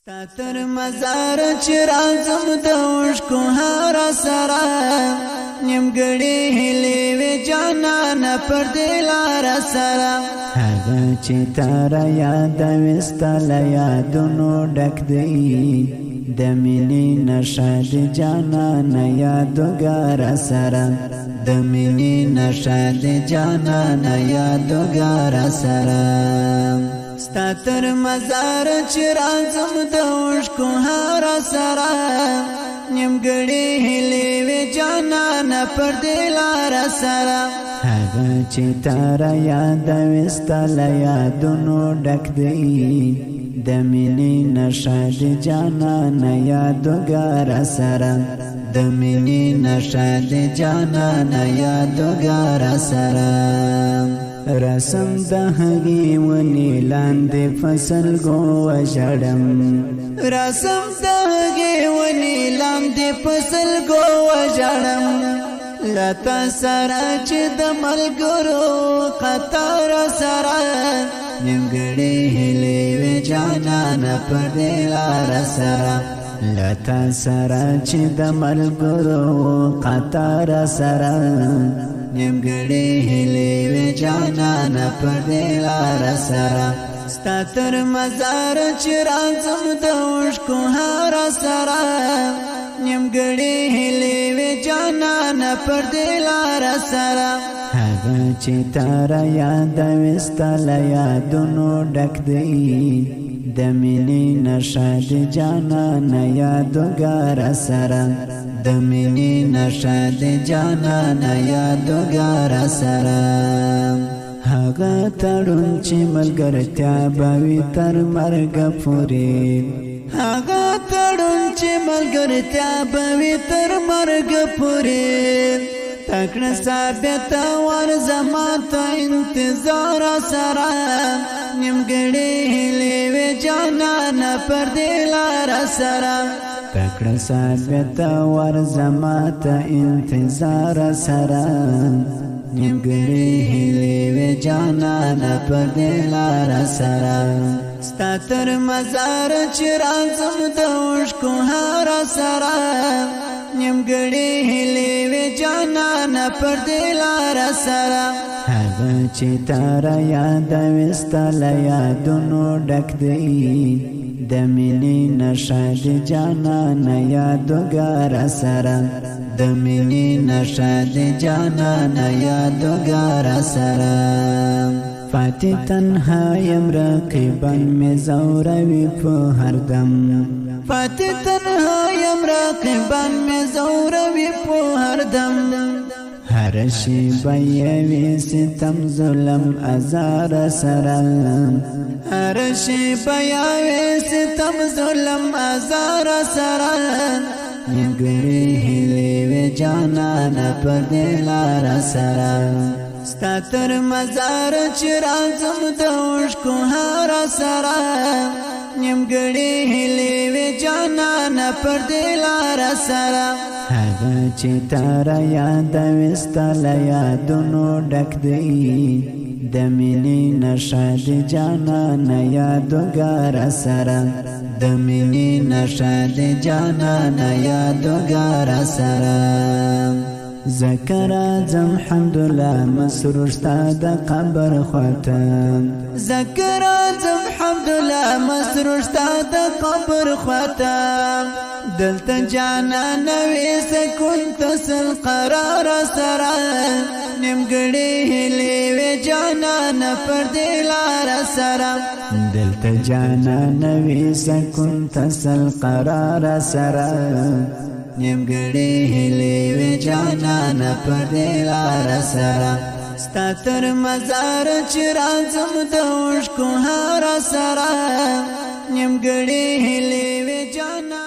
ستاتر مزار چرازم دوشکو هر سرا نیمګړی هلي وی جانان پر دلار سرا هغه چې تر یاد وستل یادونو ډک دی د مینې نشاد جانان یادګار سرا د مینې نشاد جانان یادګار سرا ستاتر مزار چرازم دوشکو هر سرا نیمګړی هلي وی جانان پر دلار سرا هغه چې تر یاد وستل یادونو ډک دی د مینې نشاد جانان یادګار سرا د مینې نشاد جانان یادګار سرا رسم د هغې ونې لاندې فصل ګو وژړم رسم د هغې ونې لاندې فصل ګو وژړم لتا سره چې د ملګرو قطار سره نیمګړی هلي وی جانان پر دلار سره لتا سره چې د ملګرو قطار سره نیمګړی هلي وی جانان پر دلار سره ستاتر مزار چرازم دوشکو هر سره نیمګړی هلي وی جانان پر دلار سره هغه چې تر یاد وستل یادونو ډک دی د مینې نشاد جانان یادګار سره د مینې نشاد جانان یادګار سره هغه تړون چې ملګرتیا به وي تر مرګ پورې هغه تړون چې ملګرتیا به وي تر مرګ پورې تکړه ثابت ور زما ته انتظار سره نیمګړی هلي وی جانان پر دلار سره تکړه ثابت ور زما ته انتظار سره نیمګړی هلي وی جانان پر دلار سره ستاتر مزار چرازم دوشکو هر سره نیمګړی هلي وی جانان پر دلار سره هغه چې تر یاد وستل یادونو ډک دی د مینې نشاد جانان یادګار سره د مینې نشاد جانان یادګار سره فاتح تنها یم رقیبا می زوروي په هر دم فاتح تنها یم رقیبا می زوروي په هر دم هر شی بیوي ستم ظلم ازار سره هر شی بیوي ستم ظلم ازار سره نیمګړی هلي وی جانان پر دلار سره ستاتر مزار چرازم دوشکو هر سره نیمګړی هلي وی جانان پر دلار سره هغه چې تر یاد وستل یادونو ډک دی د مینې نشاد جانان یادګار سره د مینې نشاد جانان یادګار سره ذکر اعظم حمدالله مسرور ستا د قبر خواته ذکر اعظم حمدالله مسرور ستا د قبر خواته دلته جانان وی سکون تسل قرار سره نیمګړی هلي وی جانان پر دلار سره دلته جانان وی سکون تسل قرار سره نیمګړی هلي وی جانان پر دلار سره ستاتر مزار چرازم دوشکو هر سره نیمګړی هلي وی جانان